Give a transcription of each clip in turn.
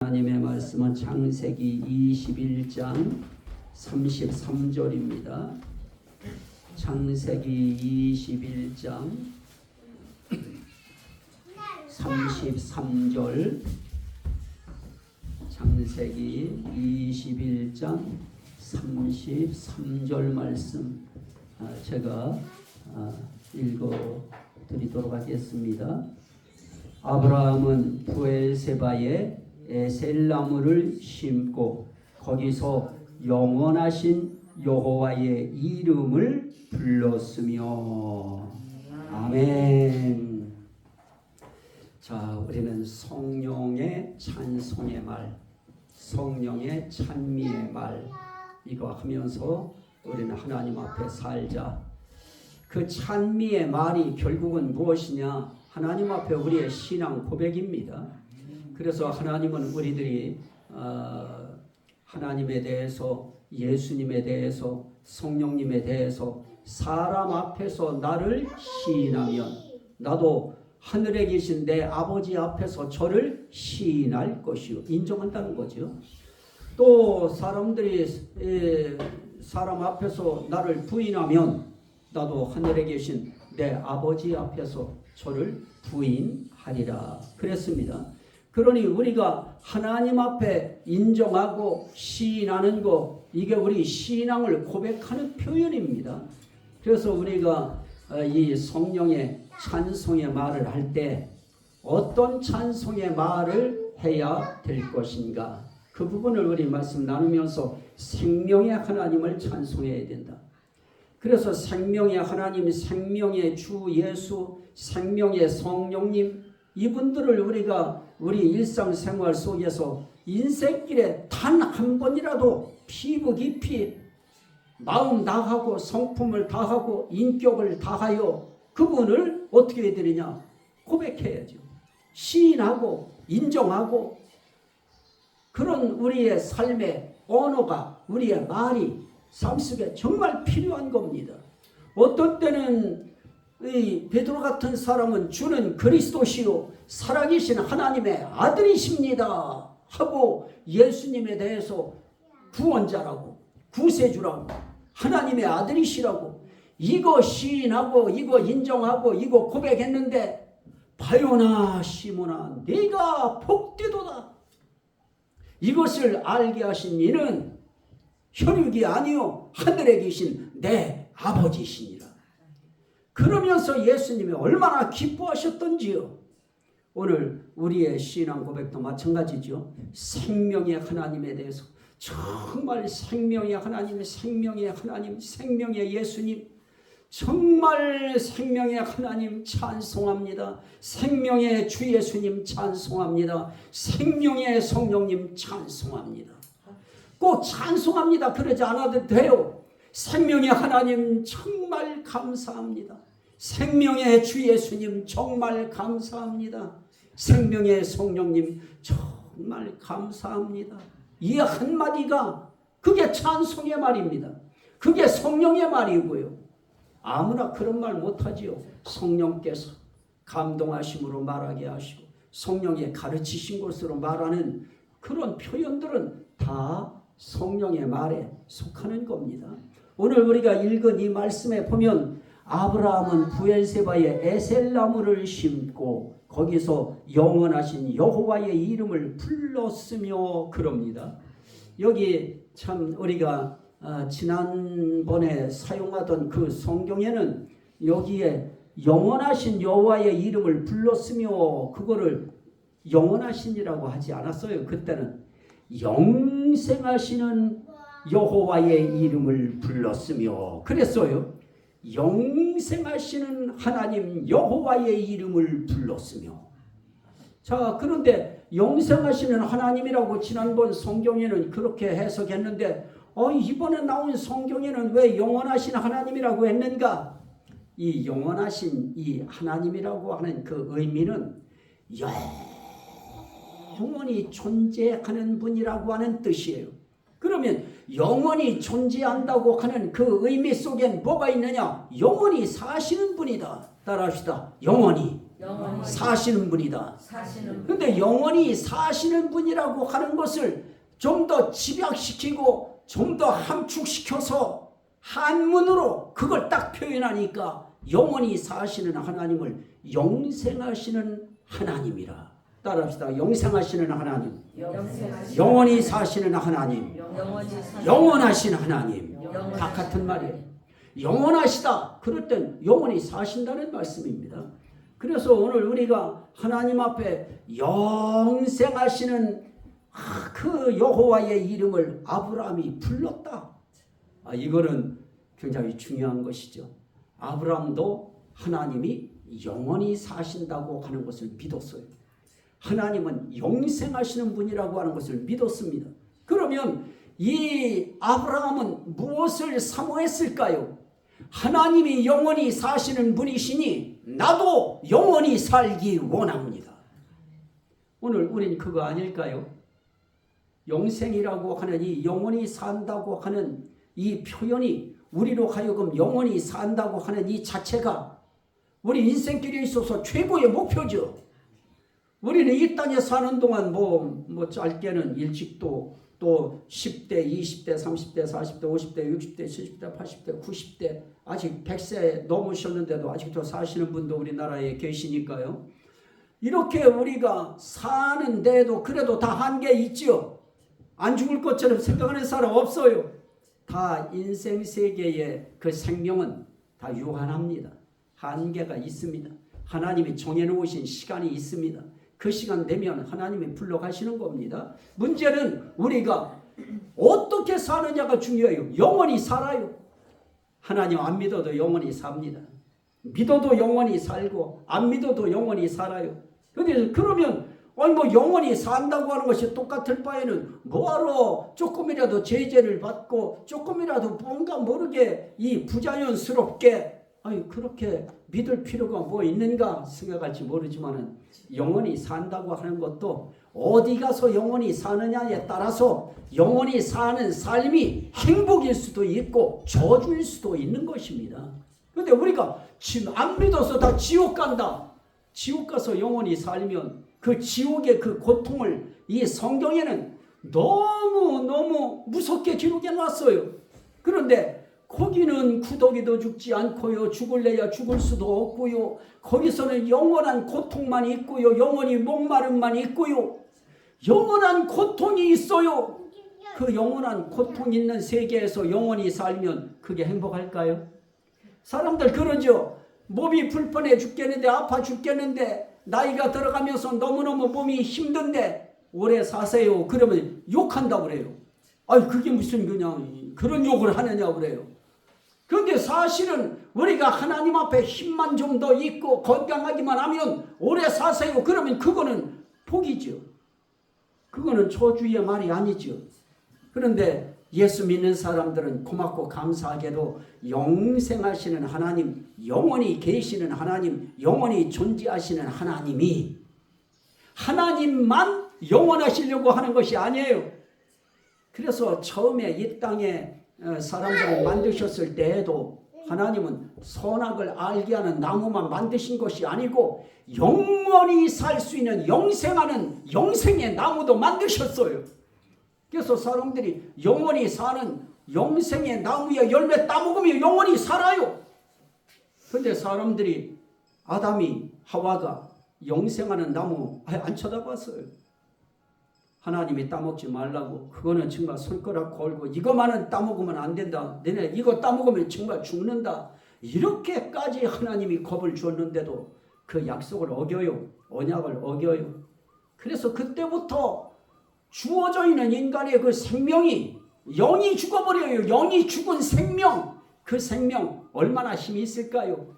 하나님의 말씀은 창세기 21장 33절입니다. 창세기 21장 33절, 창세기 21장 33절 말씀 제가 읽어드리도록 하겠습니다. 아브라함은 브엘세바에 에셀나무를 심고 거기서 영원하신 여호와의 이름을 불렀으며. 아멘. 자, 우리는 성령의 찬송의 말, 성령의 찬미의 말, 이거 하면서 우리는 하나님 앞에 살자. 그 찬미의 말이 결국은 무엇이냐? 하나님 앞에 우리의 신앙 고백입니다. 그래서 하나님은 우리들이 하나님에 대해서, 예수님에 대해서, 성령님에 대해서 사람 앞에서 나를 시인하면 나도 하늘에 계신 내 아버지 앞에서 저를 시인할 것이요, 인정한다는 거죠. 또 사람들이 사람 앞에서 나를 부인하면 나도 하늘에 계신 내 아버지 앞에서 저를 부인하리라 그랬습니다. 그러니 우리가 하나님 앞에 인정하고 시인하는 거, 이게 우리 신앙을 고백하는 표현입니다. 그래서 우리가 이 성령의 찬송의 말을 할 때 어떤 찬송의 말을 해야 될 것인가, 그 부분을 우리 말씀 나누면서 생명의 하나님을 찬송해야 된다. 그래서 생명의 하나님, 생명의 주 예수, 생명의 성령님, 이분들을 우리가 우리 일상생활 속에서 인생길에 단 한 번이라도 피부 깊이 마음 다하고 성품을 다하고 인격을 다하여 그분을 어떻게 해야 되느냐? 고백해야죠. 시인하고 인정하고, 그런 우리의 삶의 언어가, 우리의 말이 삶 속에 정말 필요한 겁니다. 어떤 때는 이 베드로 같은 사람은 주는 그리스도시요 살아계신 하나님의 아들이십니다 하고 예수님에 대해서 구원자라고, 구세주라고, 하나님의 아들이시라고 이거 시인하고 이거 인정하고 이거 고백했는데, 바요나 시몬아 네가 복되도다. 이것을 알게 하신 이는 혈육이 아니요 하늘에 계신 내 아버지시니라. 그러면서 예수님이 얼마나 기뻐하셨던지요. 오늘 우리의 신앙 고백도 마찬가지죠. 생명의 하나님에 대해서 정말 생명의 하나님, 생명의 하나님, 생명의 예수님, 정말 생명의 하나님 찬송합니다. 생명의 주 예수님 찬송합니다. 생명의 성령님 찬송합니다. 꼭 찬송합니다. 그러지 않아도 돼요. 생명의 하나님 정말 감사합니다. 생명의 주 예수님 정말 감사합니다. 생명의 성령님 정말 감사합니다. 이 한마디가 그게 찬송의 말입니다. 그게 성령의 말이고요. 아무나 그런 말 못하지요. 성령께서 감동하심으로 말하게 하시고 성령의 가르치신 것으로 말하는 그런 표현들은 다 성령의 말에 속하는 겁니다. 오늘 우리가 읽은 이 말씀에 보면 아브라함은 브엘세바에 에셀나무를 심고 거기서 영원하신 여호와의 이름을 불렀으며 그럽니다. 여기 참 우리가 지난번에 사용하던 그 성경에는 여기에 영원하신 여호와의 이름을 불렀으며, 그거를 영원하신이라고 하지 않았어요. 그때는 영생하시는 여호와의 이름을 불렀으며 그랬어요. 영생하시는 하나님 여호와의 이름을 불렀으며. 자, 그런데 영생하시는 하나님이라고 지난번 성경에는 그렇게 해석했는데 이번에 나온 성경에는 왜 영원하신 하나님이라고 했는가? 이 영원하신 이 하나님이라고 하는 그 의미는 영원히 존재하는 분이라고 하는 뜻이에요. 그러면 영원히 존재한다고 하는 그 의미 속엔 뭐가 있느냐? 영원히 사시는 분이다. 따라합시다. 영원히 사시는 분이다. 사시는 근데 영원히 사시는 분이라고 하는 것을 좀 더 집약시키고 좀 더 함축시켜서 한문으로 그걸 딱 표현하니까 영원히 사시는 하나님을 영생하시는 하나님이라. 따라합시다. 영생하시는 하나님, 영원히 사시는 하나님, 영원하신 하나님. 다 같은 말이에요. 영원하시다. 그럴 땐 영원히 사신다는 말씀입니다. 그래서 오늘 우리가 하나님 앞에 영생하시는 그 여호와의 이름을 아브라함이 불렀다. 이거는 굉장히 중요한 것이죠. 아브라함도 하나님이 영원히 사신다고 하는 것을 믿었어요. 하나님은 영생하시는 분이라고 하는 것을 믿었습니다. 그러면 이 아브라함은 무엇을 사모했을까요? 하나님이 영원히 사시는 분이시니 나도 영원히 살기 원합니다. 오늘 우린 그거 아닐까요? 영생이라고 하는 이 영원히 산다고 하는 이 표현이 우리로 하여금 영원히 산다고 하는 이 자체가 우리 인생길에 있어서 최고의 목표죠. 우리는 이 땅에 사는 동안 뭐 짧게는 일찍도 또 10대, 20대, 30대, 40대, 50대, 60대, 70대, 80대, 90대 아직 100세 넘으셨는데도 아직도 사시는 분도 우리나라에 계시니까요. 이렇게 우리가 사는데도 그래도 다 한계 있죠. 안 죽을 것처럼 생각하는 사람 없어요. 다 인생 세계의 그 생명은 다 유한합니다. 한계가 있습니다. 하나님이 정해놓으신 시간이 있습니다. 그 시간 되면 하나님이 불러가시는 겁니다. 문제는 우리가 어떻게 사느냐가 중요해요. 영원히 살아요. 하나님 안 믿어도 영원히 삽니다. 믿어도 영원히 살고 안 믿어도 영원히 살아요. 그러면 영원히 산다고 하는 것이 똑같을 바에는 뭐하러 조금이라도 제재를 받고 조금이라도 뭔가 모르게 이 부자연스럽게 그렇게 믿을 필요가 뭐 있는가 생각할지 모르지만은 영원히 산다고 하는 것도 어디 가서 영원히 사느냐에 따라서 영원히 사는 삶이 행복일 수도 있고 저주일 수도 있는 것입니다. 그런데 우리가 지금 안 믿어서 다 지옥 간다. 지옥 가서 영원히 살면 그 지옥의 그 고통을 이 성경에는 너무 무섭게 기록해 놨어요. 그런데 거기는 구더기도 죽지 않고요. 죽을래야 죽을 수도 없고요. 거기서는 영원한 고통만 있고요. 영원히 목마름만 있고요. 영원한 고통이 있어요. 그 영원한 고통 있는 세계에서 영원히 살면 그게 행복할까요? 사람들 그러죠. 몸이 불편해 죽겠는데 아파 죽겠는데 나이가 들어가면서 너무너무 몸이 힘든데 오래 사세요. 그러면 욕한다고 그래요. 그게 무슨 그냥 그런 욕을 하느냐 그래요. 그런데 사실은 우리가 하나님 앞에 힘만 좀 더 있고 건강하기만 하면 오래 사세요. 그러면 그거는 복이죠. 그거는 저주의 말이 아니죠. 그런데 예수 믿는 사람들은 고맙고 감사하게도 영생하시는 하나님, 영원히 계시는 하나님, 영원히 존재하시는 하나님이 하나님만 영원하시려고 하는 것이 아니에요. 그래서 처음에 이 땅에 사람들을 만드셨을 때에도 하나님은 선악을 알게 하는 나무만 만드신 것이 아니고 영원히 살 수 있는 영생하는 영생의 나무도 만드셨어요. 그래서 사람들이 영원히 사는 영생의 나무의 열매 따먹으면 영원히 살아요. 그런데 사람들이 아담이 하와가 영생하는 나무 안 쳐다봤어요. 하나님이 따먹지 말라고. 그거는 정말 손가락 걸고 이거만은 따먹으면 안 된다. 너네 이거 따먹으면 정말 죽는다. 이렇게까지 하나님이 겁을 줬는데도 그 약속을 어겨요. 언약을 어겨요. 그래서 그때부터 주어져 있는 인간의 그 생명이 영이 죽어버려요. 영이 죽은 생명. 그 생명 얼마나 힘이 있을까요?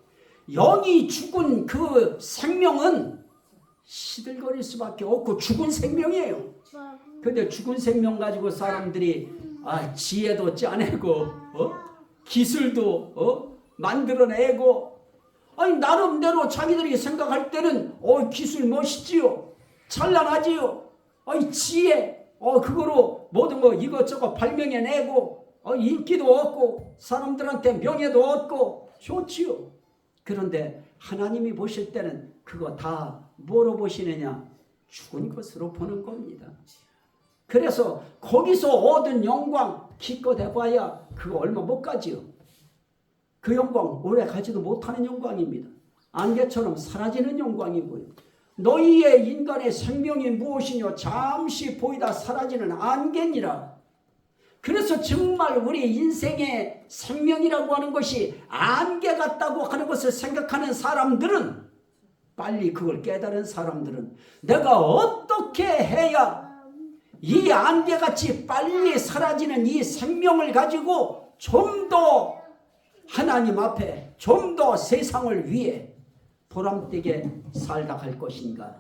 영이 죽은 그 생명은 시들거릴 수밖에 없고 죽은 생명이에요. 근데 죽은 생명 가지고 사람들이 지혜도 짜내고 기술도 만들어내고 나름대로 자기들이 생각할 때는 기술 멋있지요. 찬란하지요. 지혜 그거로 모든 거 이것저것 발명해내고 인기도 얻고 사람들한테 명예도 얻고 좋지요. 그런데 하나님이 보실 때는 그거 다 뭐로 보시느냐? 죽은 것으로 보는 겁니다. 그래서 거기서 얻은 영광 기껏 해봐야 그거 얼마 못 가지요. 그 영광 오래 가지도 못하는 영광입니다. 안개처럼 사라지는 영광이고요. 너희의 인간의 생명이 무엇이뇨? 잠시 보이다 사라지는 안개니라. 그래서 정말 우리 인생의 생명이라고 하는 것이 안개 같다고 하는 것을 생각하는 사람들은, 빨리 그걸 깨달은 사람들은 내가 어떻게 해야 이 안개같이 빨리 사라지는 이 생명을 가지고 좀 더 하나님 앞에, 좀 더 세상을 위해 보람되게 살다 갈 것인가,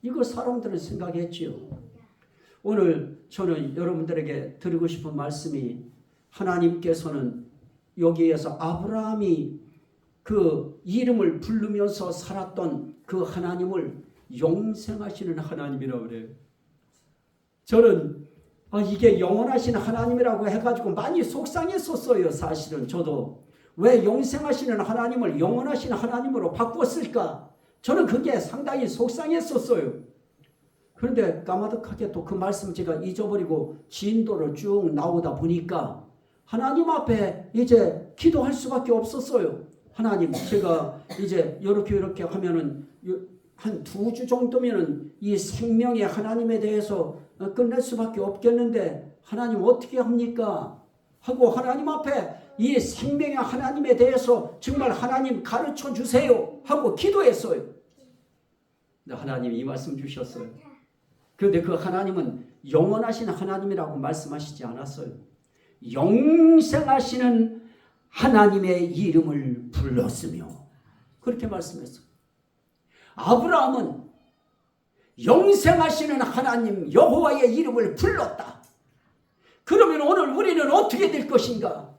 이거 사람들은 생각했지요. 오늘 저는 여러분들에게 드리고 싶은 말씀이, 하나님께서는 여기에서 아브라함이 그 이름을 부르면서 살았던 그 하나님을 영생하시는 하나님이라고 그래요. 저는 이게 영원하신 하나님이라고 해가지고 많이 속상했었어요. 사실은 저도 왜 영생하시는 하나님을 영원하신 하나님으로 바꿨을까? 저는 그게 상당히 속상했었어요. 그런데 까마득하게 또 그 말씀 제가 잊어버리고 진도를 쭉 나오다 보니까 하나님 앞에 이제 기도할 수밖에 없었어요. 하나님, 제가 이제 이렇게 하면은 한 2주 정도면은 이 생명의 하나님에 대해서 끝낼 수밖에 없겠는데 하나님 어떻게 합니까? 하고 하나님 앞에 이 생명의 하나님에 대해서 정말 하나님 가르쳐 주세요 하고 기도했어요. 근데 하나님이 이 말씀 주셨어요. 그런데 그 하나님은 영원하신 하나님이라고 말씀하시지 않았어요. 영생하시는 하나님의 이름을 불렀으며, 그렇게 말씀했어요. 아브라함은 영생하시는 하나님 여호와의 이름을 불렀다. 그러면 오늘 우리는 어떻게 될 것인가?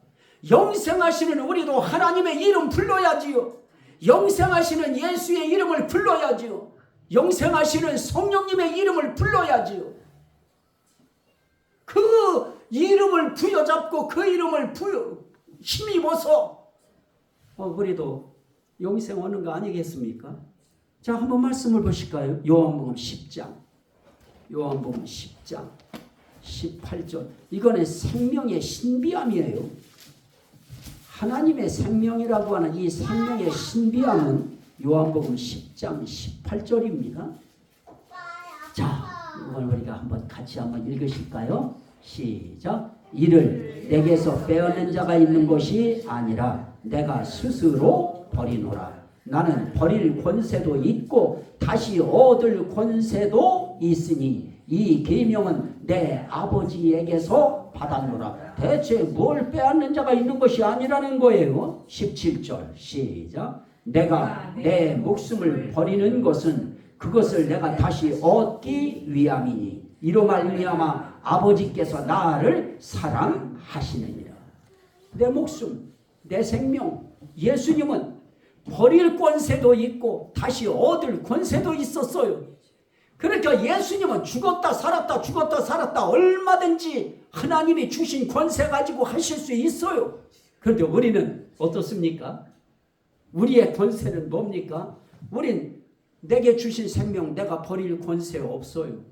영생하시는 우리도 하나님의 이름 불러야지요. 영생하시는 예수의 이름을 불러야지요. 영생하시는 성령님의 이름을 불러야지요. 그 이름을 부여잡고 그 이름을 힘입어서 우리도 영생 오는 거 아니겠습니까? 자, 한번 말씀을 보실까요? 요한복음 10장 18절. 이거는 생명의 신비함이에요. 하나님의 생명이라고 하는 이 생명의 신비함은 요한복음 10장 18절입니다. 자, 이걸 우리가 한번 같이 한번 읽으실까요? 시작. 이를 내게서 빼앗는 자가 있는 것이 아니라 내가 스스로 버리노라. 나는 버릴 권세도 있고 다시 얻을 권세도 있으니 이 계명은 내 아버지에게서 받았노라. 대체 뭘 빼앗는 자가 있는 것이 아니라는 거예요. 17절 시작. 내가 내 목숨을 버리는 것은 그것을 내가 다시 얻기 위함이니 이로 말미암아 아버지께서 나를 사랑하시느니라. 내 목숨, 내 생명, 예수님은 버릴 권세도 있고 다시 얻을 권세도 있었어요. 그러니까 예수님은 죽었다 살았다 얼마든지 하나님이 주신 권세 가지고 하실 수 있어요. 그런데 우리는 어떻습니까? 우리의 권세는 뭡니까? 우린 내게 주신 생명 내가 버릴 권세 없어요.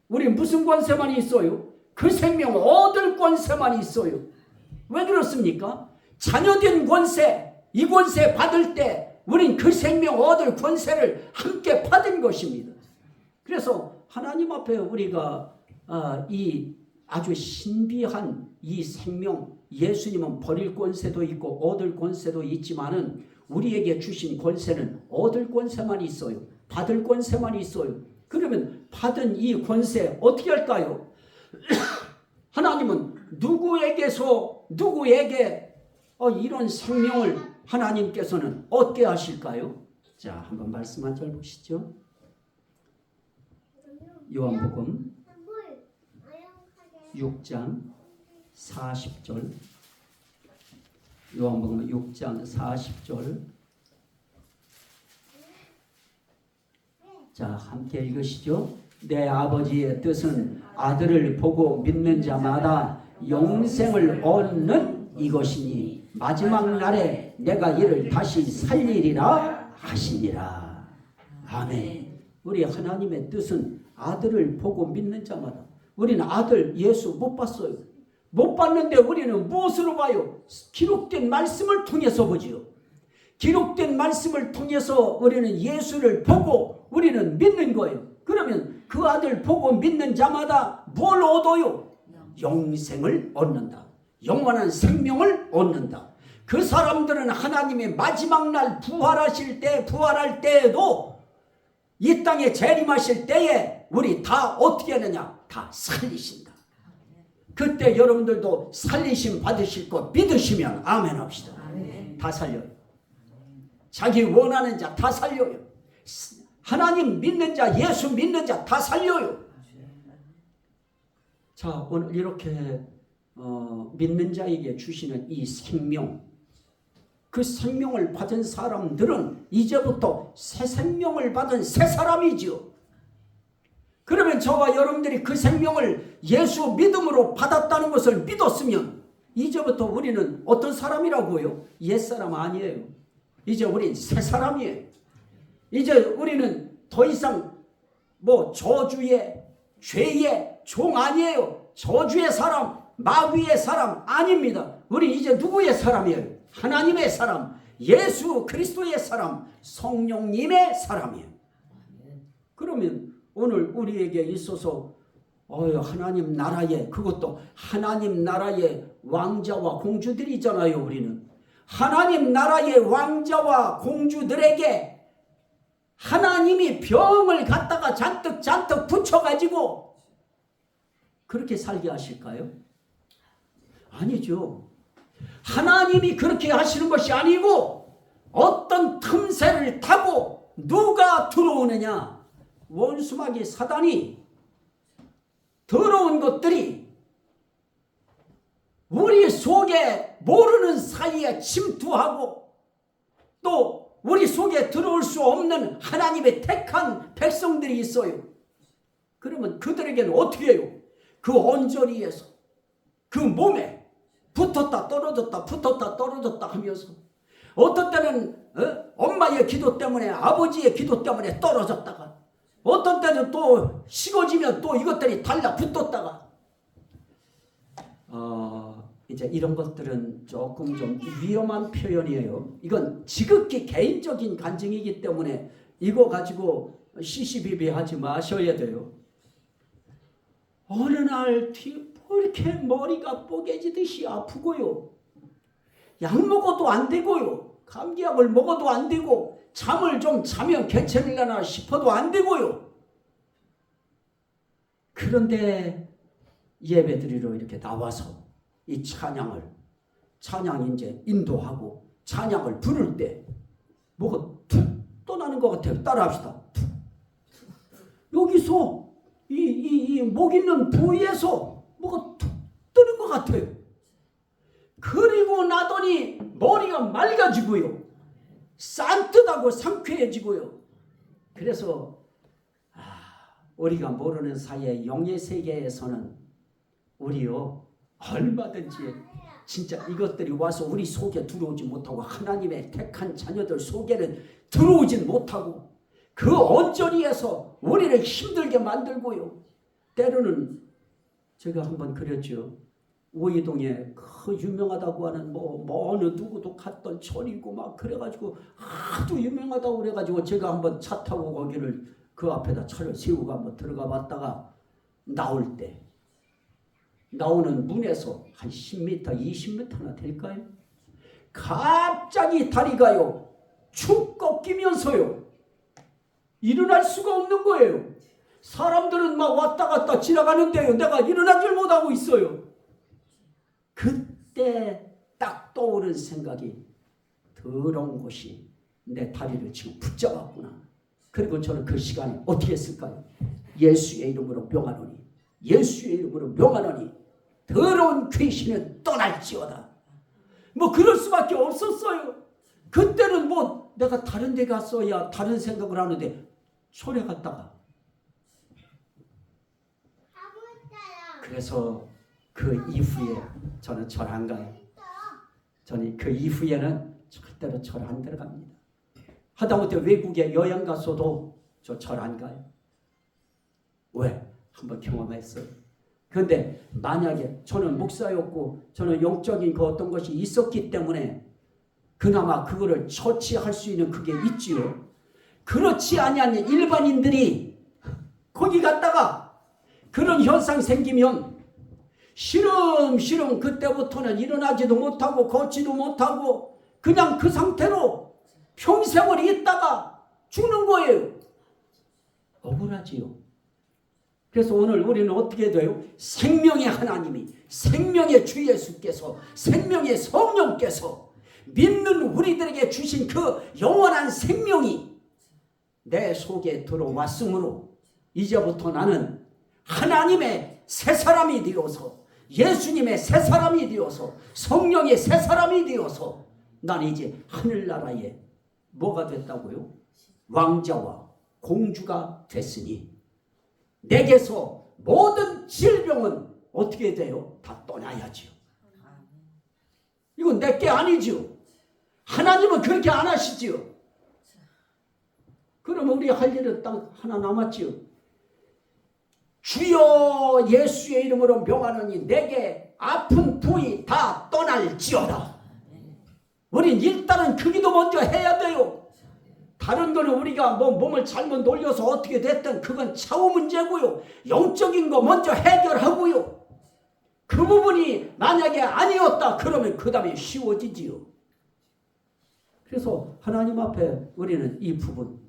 우린 무슨 권세만 있어요? 그 생명 얻을 권세만 있어요. 왜 그렇습니까? 자녀된 권세, 이 권세 받을 때 우린 그 생명 얻을 권세를 함께 받은 것입니다. 그래서 하나님 앞에 우리가 이 아주 신비한 이 생명, 예수님은 버릴 권세도 있고 얻을 권세도 있지만은 우리에게 주신 권세는 얻을 권세만 있어요. 받을 권세만 있어요. 그러면 받은 이 권세 어떻게 할까요? 하나님은 누구에게 이런 생명을 하나님께서는 얻게 하실까요? 자, 한번 말씀 한 절 보시죠. 요한복음 6장 40절. 요한복음 6장 40절. 자, 함께 읽으시죠. 내 아버지의 뜻은 아들을 보고 믿는 자마다 영생을 얻는 이것이니 마지막 날에 내가 이를 다시 살리리라 하시니라. 아멘. 우리 하나님의 뜻은 아들을 보고 믿는 자마다. 우리는 아들 예수 못 봤어요. 못 봤는데 우리는 무엇으로 봐요? 기록된 말씀을 통해서 보지요. 기록된 말씀을 통해서 우리는 예수를 보고 우리는 믿는 거예요. 그러면 그 아들 보고 믿는 자마다 뭘 얻어요? 영생을 얻는다. 영원한 생명을 얻는다. 그 사람들은 하나님의 마지막 날 부활할 때에도 이 땅에 재림하실 때에 우리 다 어떻게 하느냐? 다 살리신다. 그때 여러분들도 살리심 받으실 것 믿으시면 아멘 합시다. 다 살려요. 자기 원하는 자 다 살려요. 하나님 믿는 자, 예수 믿는 자 다 살려요. 자, 오늘 이렇게 믿는 자에게 주시는 이 생명, 그 생명을 받은 사람들은 이제부터 새 생명을 받은 새 사람이지요. 그러면 저와 여러분들이 그 생명을 예수 믿음으로 받았다는 것을 믿었으면 이제부터 우리는 어떤 사람이라고요? 옛사람 아니에요. 이제 우린 새 사람이에요. 이제 우리는 더 이상 저주의 죄의 종 아니에요. 저주의 사람, 마귀의 사람 아닙니다. 우리 이제 누구의 사람이에요? 하나님의 사람, 예수 그리스도의 사람, 성령님의 사람이에요. 그러면 오늘 우리에게 있어서 하나님 나라에, 그것도 하나님 나라의 왕자와 공주들이잖아요. 우리는 하나님 나라의 왕자와 공주들에게 하나님이 병을 갖다가 잔뜩 붙여가지고 그렇게 살게 하실까요? 아니죠. 하나님이 그렇게 하시는 것이 아니고 어떤 틈새를 타고 누가 들어오느냐? 원수마귀 사단이 더러운 것들이 우리 속에 모르는 사이에 침투하고 또 우리 속에 들어올 수 없는 하나님의 택한 백성들이 있어요. 그러면 그들에게는 어떻게 해요? 그 언저리에서 그 몸에 붙었다 떨어졌다 하면서 어떤 때는 엄마의 기도 때문에 아버지의 기도 때문에 떨어졌다가 어떤 때는 또 식어지면 또 이것들이 달라붙었다가 이제 이런 것들은 조금 좀 위험한 표현이에요. 이건 지극히 개인적인 간증이기 때문에 이거 가지고 시시비비 하지 마셔야 돼요. 어느 날 이렇게 머리가 뽀개지듯이 아프고요. 약 먹어도 안 되고요. 감기약을 먹어도 안 되고 잠을 좀 자면 괜찮으려나 싶어도 안 되고요. 그런데 예배 드리러 이렇게 나와서 이 찬양 이제 인도하고 찬양을 부를 때 뭐가 툭 떠나는 것 같아요. 따라합시다. 툭. 여기서 이 목 있는 부위에서 뭐가 툭 뜨는 것 같아요. 그리고 나더니 머리가 맑아지고요. 산뜻하고 상쾌해지고요. 그래서 우리가 모르는 사이에 영의 세계에서는 우리요 얼마든지 진짜 이것들이 와서 우리 속에 들어오지 못하고 하나님의 택한 자녀들 속에는 들어오진 못하고 그 언저리에서 우리를 힘들게 만들고요. 때로는 제가 한번 그랬죠. 오이동에 그 유명하다고 하는 어느 누구도 갔던 절이고 막 그래가지고 하도 유명하다고 그래가지고 제가 한번 차 타고 거기를 그 앞에다 차를 세우고 한번 들어가 봤다가 나올 때 나오는 문에서 한 10m, 20m나 될까요? 갑자기 다리가요 축 꺾이면서요 일어날 수가 없는 거예요. 사람들은 막 왔다 갔다 지나가는데요 내가 일어날 줄 못하고 있어요. 그때 딱 떠오른 생각이 더러운 것이 내 다리를 지금 붙잡았구나. 그리고 저는 그 시간에 어떻게 했을까요? 예수의 이름으로 명하노니 예수의 이름으로 명하노니 더러운 귀신은 떠날지어다. 그럴 수밖에 없었어요. 그때는 내가 다른 데 갔어야 다른 생각을 하는데 소리 갔다가 그래서 그 이후에 저는 절 안 가요. 저는 그 이후에는 절대로 절 안 들어갑니다. 하다못해 외국에 여행 가서도 저 절 안 가요. 왜? 한번 경험했어요. 그런데 만약에 저는 목사였고 저는 영적인 그 어떤 것이 있었기 때문에 그나마 그거를 처치할 수 있는 그게 있지요. 그렇지 아니한 일반인들이 거기 갔다가 그런 현상 생기면 시름시름 그때부터는 일어나지도 못하고 걷지도 못하고 그냥 그 상태로 평생을 있다가 죽는 거예요. 억울하지요. 그래서 오늘 우리는 어떻게 돼요? 생명의 하나님이, 생명의 주 예수께서, 생명의 성령께서 믿는 우리들에게 주신 그 영원한 생명이 내 속에 들어왔으므로 이제부터 나는 하나님의 새 사람이 되어서, 예수님의 새 사람이 되어서, 성령의 새 사람이 되어서 나는 이제 하늘나라에 뭐가 됐다고요? 왕자와 공주가 됐으니 내게서 모든 질병은 어떻게 돼요? 다 떠나야지요. 이건 내게 아니지요. 하나님은 그렇게 안 하시지요. 그러면 우리 할 일은 딱 하나 남았지요. 주여 예수의 이름으로 명하노니 내게 아픈 부위 다 떠날지어다. 우린 일단은 그 기도 먼저 해야 돼요. 다른 거는 우리가 몸을 잘못 놀려서 어떻게 됐든 그건 차후 문제고요. 영적인 거 먼저 해결하고요. 그 부분이 만약에 아니었다 그러면 그 다음에 쉬워지지요. 그래서 하나님 앞에 우리는 이 부분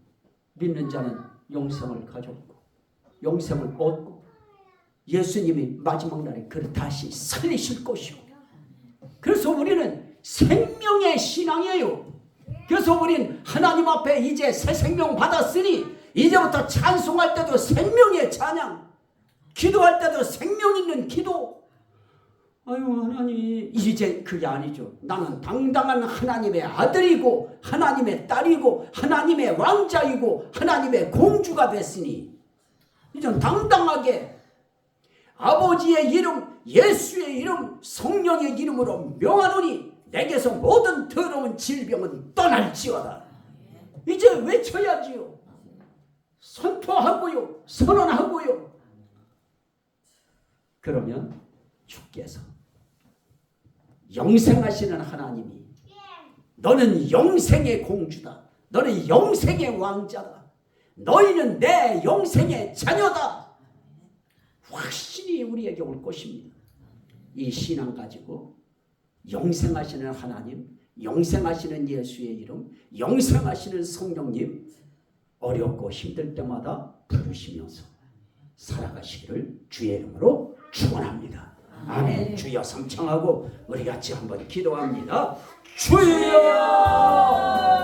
믿는 자는 영생을 가졌고 영생을 얻고 예수님이 마지막 날에 그를 다시 살리실 것이고 그래서 우리는 생명의 신앙이에요. 그래서 우린 하나님 앞에 이제 새 생명 받았으니 이제부터 찬송할 때도 생명의 찬양, 기도할 때도 생명 있는 기도. 아유 하나님, 이제 그게 아니죠. 나는 당당한 하나님의 아들이고 하나님의 딸이고 하나님의 왕자이고 하나님의 공주가 됐으니 이젠 당당하게 아버지의 이름, 예수의 이름, 성령의 이름으로 명하노니 내게서 모든 더러운 질병은 떠날지어다. 이제 외쳐야지요. 선포하고요. 선언하고요. 그러면 주께서 영생하시는 하나님이 너는 영생의 공주다. 너는 영생의 왕자다. 너희는 내 영생의 자녀다. 확실히 우리에게 올 것입니다. 이 신앙 가지고 영생하시는 하나님, 영생하시는 예수의 이름, 영생하시는 성령님 어렵고 힘들 때마다 부르시면서 살아가시기를 주의 이름으로 축원합니다. 아멘. 주여 삼창하고 우리 같이 한번 기도합니다. 주여